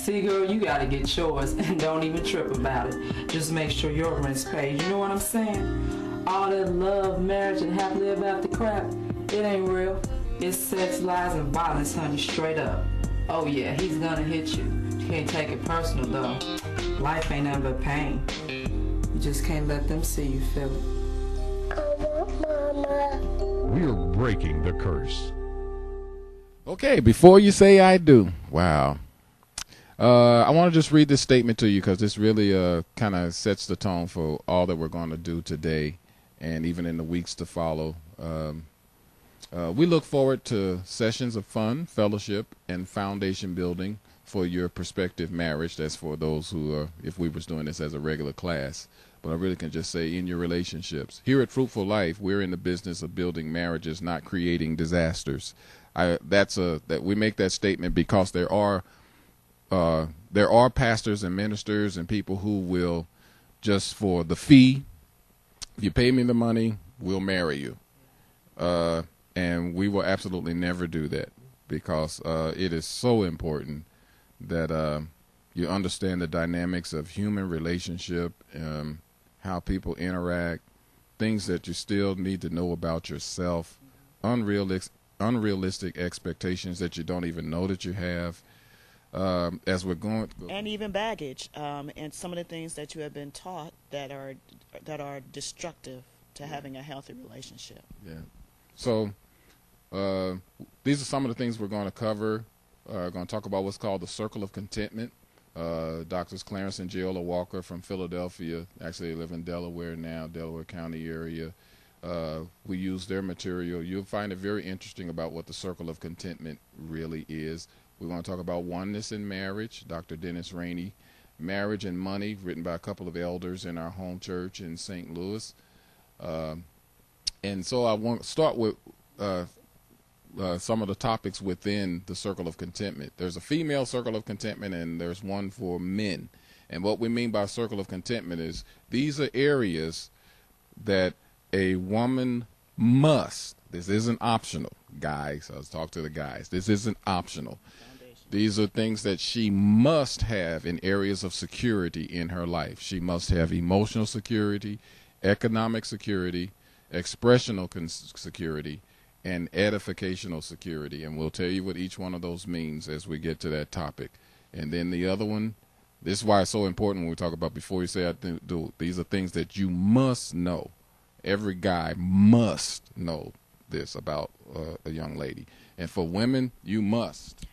See, girl, you gotta get yours and don't even trip about it. Just make sure your rent's paid. You know what I'm saying? All that love, marriage, and happily ever after crap, it ain't real. It's sex, lies, and violence, honey, straight up. Oh yeah, he's gonna hit you. You can't take it personal, though. Life ain't nothing but pain. You just can't let them see you feel it. I want Mama. We're breaking the curse. Okay, before you say I do. Wow. I want to just read this statement to you because this really kind of sets the tone for all that we're going to do today and even in the weeks to follow. We look forward to sessions of fun, fellowship, and foundation building for your prospective marriage. That's for those who are, if we was doing this as a regular class. But I really can just say in your relationships. Here at Fruitful Life, we're in the business of building marriages, not creating disasters. That we make that statement because there are pastors and ministers and people who will just for the fee, if you pay me the money, we'll marry you. And we will absolutely never do that because it is so important that you understand the dynamics of human relationship, how people interact, things that you still need to know about yourself, unrealistic expectations that you don't even know that you have. As we're going, and even baggage, and some of the things that you have been taught that are destructive to having a healthy relationship. Yeah. So these are some of the things we're going to cover. We're going to talk about what's called the circle of contentment. Doctors Clarence and Giola Walker from Philadelphia, actually they live in Delaware now, Delaware County area. We use their material. You'll find it very interesting about what the circle of contentment really is. We're going to talk about oneness in marriage, Dr. Dennis Rainey, Marriage and Money, written by a couple of elders in our home church in St. Louis. And so I want to start with some of the topics within the circle of contentment. There's a female circle of contentment and there's one for men. And what we mean by circle of contentment is these are areas that a woman must, this isn't optional, guys, let's talk to the guys, this isn't optional. These are things that she must have in areas of security in her life. She must have emotional security, economic security, expressional security, and edificational security. And we'll tell you what each one of those means as we get to that topic. And then the other one, this is why it's so important when we talk about before you say I do, these are things that you must know. Every guy must know this about a young lady. And for women, you must.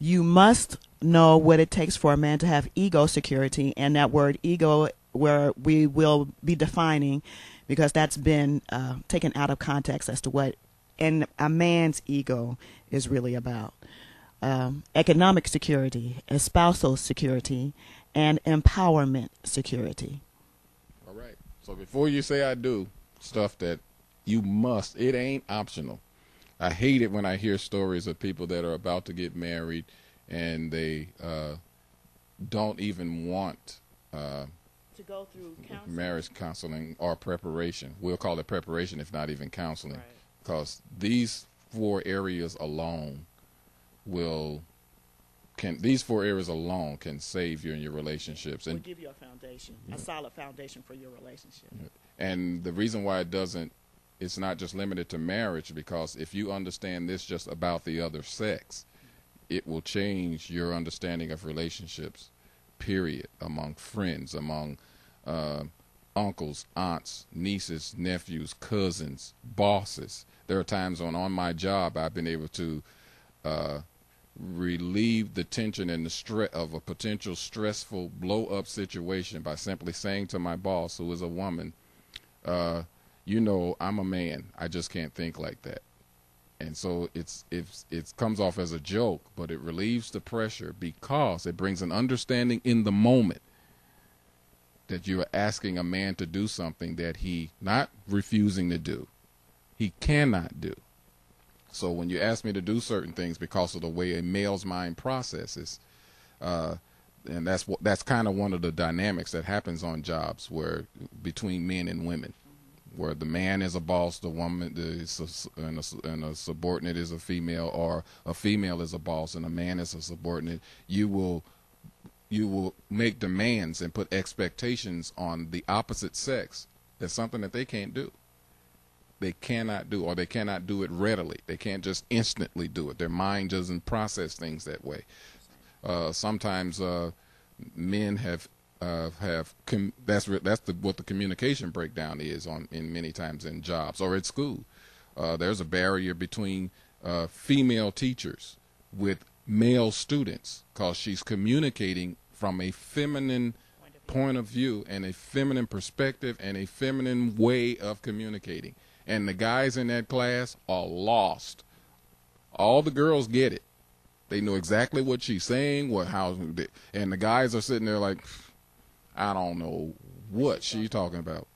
You must know what it takes for a man to have ego security, and that word ego, where we will be defining, because that's been taken out of context as to what a man's ego is really about. Economic security, spousal security, and empowerment security. All right. So before you say I do, stuff that you must, it ain't optional. I hate it when I hear stories of people that are about to get married and they don't even want To go through counseling. marriage counseling or preparation. We'll call it preparation if not even counseling. Right. Because these four areas alone can save you in your relationships. Will And give you a foundation, a solid foundation for your relationship. And the reason why it's not just limited to marriage, because if you understand this just about the other sex, it will change your understanding of relationships, period, among friends, among uncles, aunts, nieces, nephews, cousins, bosses. There are times on my job I've been able to relieve the tension and the stress of a potential stressful blow-up situation by simply saying to my boss, who is a woman, I'm a man. I just can't think like that. And so it comes off as a joke, but it relieves the pressure because it brings an understanding in the moment that you are asking a man to do something that he not refusing to do, he cannot do. So when you ask me to do certain things because of the way a male's mind processes, and that's kind of one of the dynamics that happens on jobs where between men and women, where the man is a boss, the woman and a subordinate is a female, or a female is a boss and a man is a subordinate. You will you will make demands and put expectations on the opposite sex. That's something that they can't do. They cannot do, or they cannot do it readily. They can't just instantly do it. Their mind doesn't process things that way. Sometimes men have what the communication breakdown is in many times in jobs or at school. There's a barrier between female teachers with male students because she's communicating from a feminine point of view and a feminine perspective and a feminine way of communicating. And the guys in that class are lost. All the girls get it. They know exactly what she's saying, and the guys are sitting there like, I don't know what she's talking about.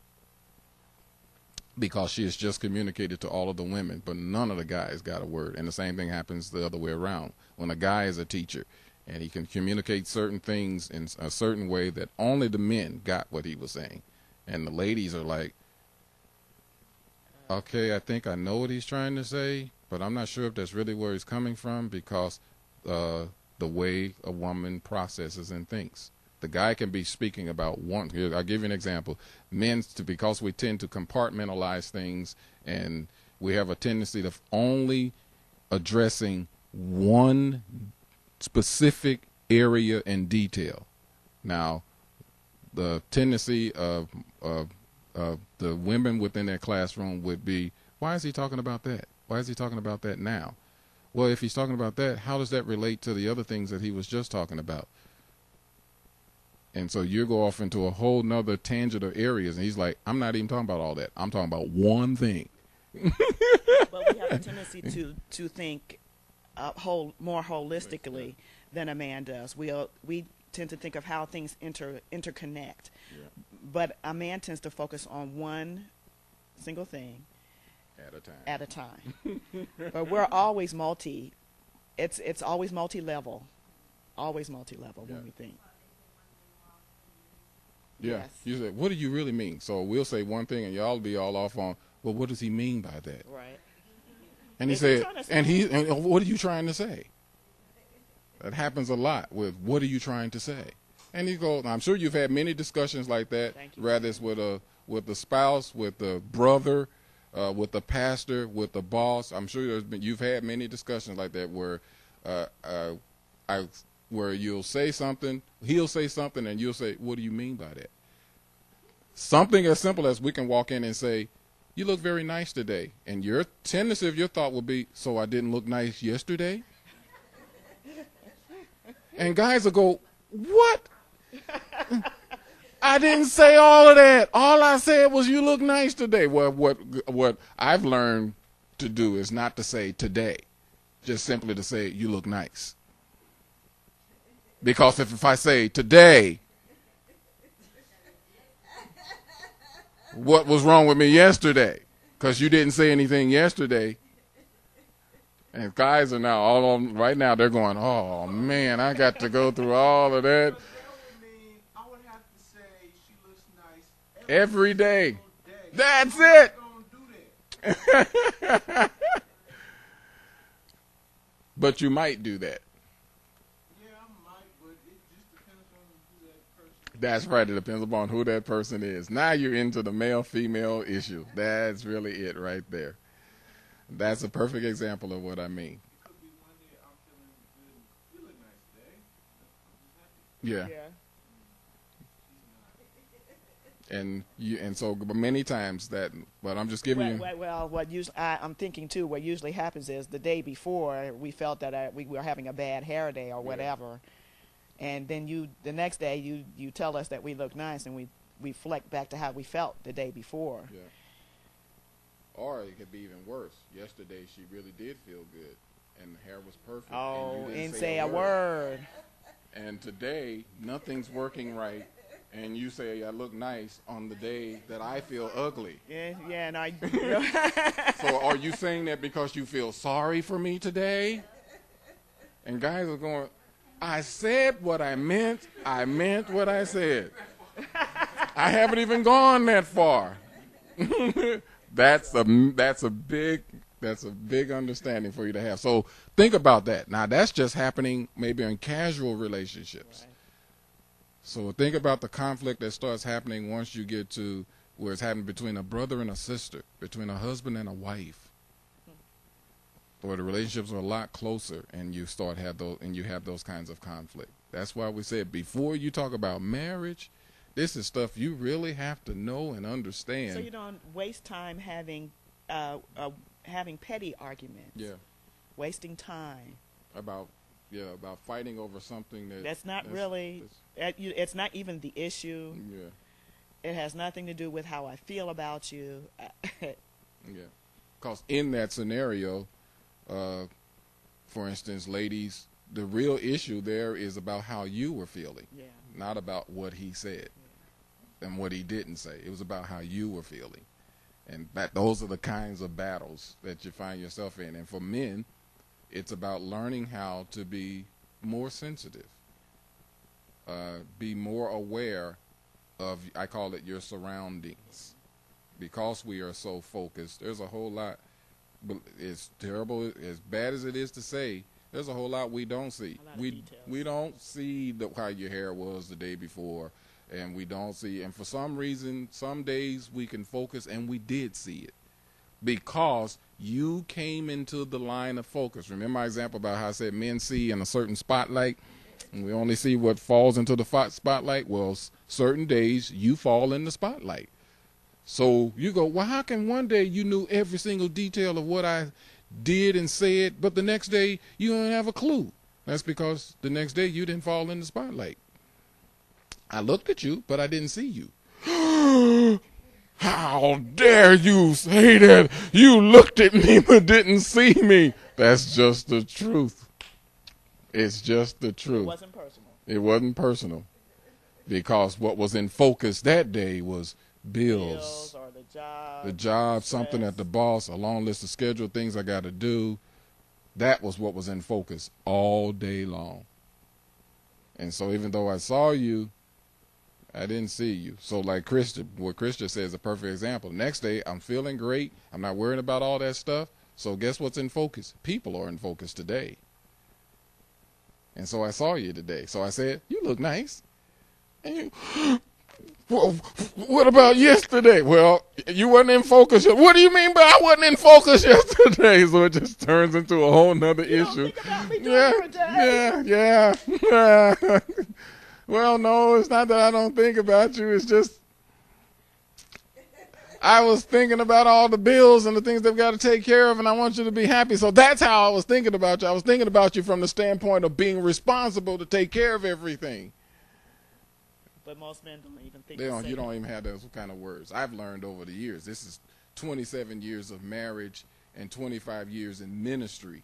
Because she has just communicated to all of the women, but none of the guys got a word. And the same thing happens the other way around. When a guy is a teacher and he can communicate certain things in a certain way that only the men got what he was saying. And the ladies are like, okay, I think I know what he's trying to say, but I'm not sure if that's really where he's coming from because the way a woman processes and thinks. The guy can be speaking about one. I'll give you an example. Because we tend to compartmentalize things and we have a tendency to only addressing one specific area in detail. Now, the tendency of the women within their classroom would be, why is he talking about that? Why is he talking about that now? Well, if he's talking about that, how does that relate to the other things that he was just talking about? And so you go off into a whole nother tangent of areas, and he's like, I'm not even talking about all that. I'm talking about one thing. But we have a tendency to think more holistically than a man does. We tend to think of how things interconnect. Yeah. But a man tends to focus on one single thing at a time. But we're always it's always multi-level. Always multi-level when we think. Yeah. Yes. You say, what do you really mean? So we'll say one thing and y'all be all off on, well, what does he mean by that? Right. And he said, and what are you trying to say? That happens a lot with, what are you trying to say? And he goes, I'm sure you've had many discussions like that, whether it's with the spouse, with the brother, with the pastor, with the boss. I'm sure you've had many discussions like that where you'll say something, he'll say something, and you'll say, what do you mean by that? Something as simple as we can walk in and say, you look very nice today. And your tendency of your thought will be, so I didn't look nice yesterday? And guys will go, what? I didn't say all of that. All I said was you look nice today. Well, what I've learned to do is not to say today, just simply to say you look nice. Because if I say today, what was wrong with me yesterday? Because you didn't say anything yesterday. And guys are now all on right now. They're going, oh man, I got to go through all of that. I would have to say she looks nice every day. That's it. But you might do that. Yeah, I might, but it just depends on who that person is. That's right. It depends upon who that person is. Now you're into the male-female issue. That's really it right there. That's a perfect example of what I mean. It could be one day I'm feeling good. You look nice today. Yeah. And so many times that, but I'm just giving you. Well, what usually I'm thinking too. What usually happens is the day before we felt that we were having a bad hair day or whatever, and then the next day you tell us that we look nice, and we reflect back to how we felt the day before. Yeah. Or it could be even worse. Yesterday she really did feel good, and the hair was perfect. Oh, and you didn't say a word. And today nothing's working right. And you say I look nice on the day that I feel ugly. Yeah, and I. So are you saying that because you feel sorry for me today? And guys are going, I said what I meant. I meant what I said. I haven't even gone that far. That's a big understanding for you to have. So think about that. Now that's just happening maybe in casual relationships. Right. So think about the conflict that starts happening once you get to where it's happening between a brother and a sister, between a husband and a wife, where the relationships are a lot closer, and you have those kinds of conflict. That's why we said before you talk about marriage, this is stuff you really have to know and understand. So you don't waste time having petty arguments. Yeah. Wasting time. About fighting over something It's not even the issue. Yeah. It has nothing to do with how I feel about you. Yeah. Because in that scenario, for instance, ladies, the real issue there is about how you were feeling, not about what he said and what he didn't say. It was about how you were feeling. And those are the kinds of battles that you find yourself in. And for men, it's about learning how to be more sensitive, be more aware of, I call it, your surroundings. Because we are so focused, there's a whole lot. It's terrible, as bad as it is to say, there's a whole lot we don't see. We don't see how your hair was the day before, and we don't see, and for some reason, some days we can focus, and we did see it. Because you came into the line of focus. Remember my example about how I said men see in a certain spotlight, and we only see what falls into the spotlight? Well, certain days you fall in the spotlight. So you go, well, how can one day you knew every single detail of what I did and said, but the next day you don't have a clue? That's because the next day you didn't fall in the spotlight. I looked at you, but I didn't see you. How dare you say that? You looked at me but didn't see me. That's just the truth. It's just the truth. It wasn't personal. It wasn't personal. Because what was in focus that day was bills or the job, something at the boss, a long list of scheduled things I got to do. That was what was in focus all day long. And so even though I saw you, I didn't see you. So like what Krista says is a perfect example. Next day, I'm feeling great. I'm not worrying about all that stuff. So guess what's in focus? People are in focus today. And so I saw you today. So I said, you look nice. And you, well, what about yesterday? Well, you wasn't in focus. What do you mean by I wasn't in focus yesterday? So it just turns into a whole nother issue. Think about me during yeah. Well, no, it's not that I don't think about you. It's just I was thinking about all the bills and the things they've got to take care of, and I want you to be happy. So that's how I was thinking about you. I was thinking about you from the standpoint of being responsible to take care of everything. But most men don't even think You don't even have those kind of words. I've learned over the years. This is 27 years of marriage and 25 years in ministry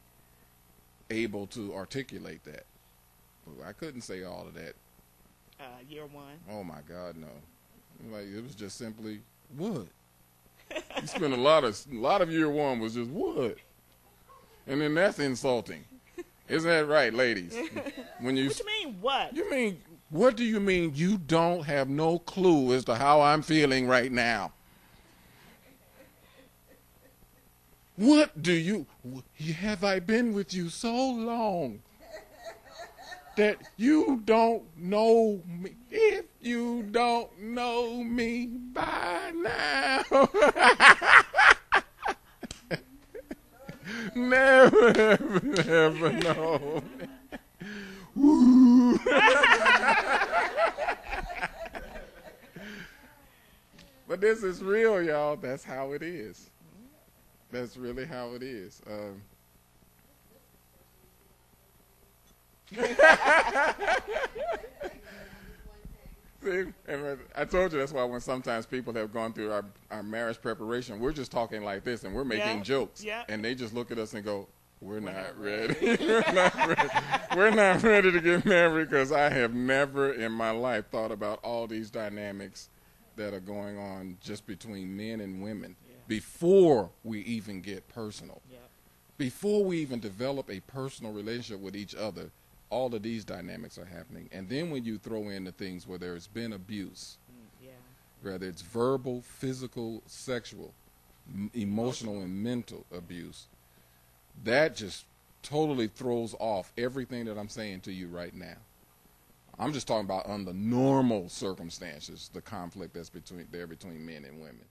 able to articulate that. I couldn't say all of that. Year one. Oh, my God, no. Like, it was just simply, what? You spent a lot of year one was just, what? And then that's insulting. Isn't that right, ladies? What you mean, what? What do you mean you don't have no clue as to how I'm feeling right now? Have I been with you so long that you don't know me? If you don't know me by now, never know. Woo. But this is real, y'all. That's how it is. That's really how it is. See, and I told you that's why when sometimes people have gone through our marriage preparation, we're just talking like this and we're making jokes. Yeah. And they just look at us and go, we're not ready. We're not ready. We're not ready to get married because I have never in my life thought about all these dynamics that are going on just between men and women before we even get personal. Yeah. Before we even develop a personal relationship with each other, all of these dynamics are happening. And then when you throw in the things where there's been abuse, whether it's verbal, physical, sexual, emotional, and mental abuse, that just totally throws off everything that I'm saying to you right now. I'm just talking about under normal circumstances, the conflict that's between men and women.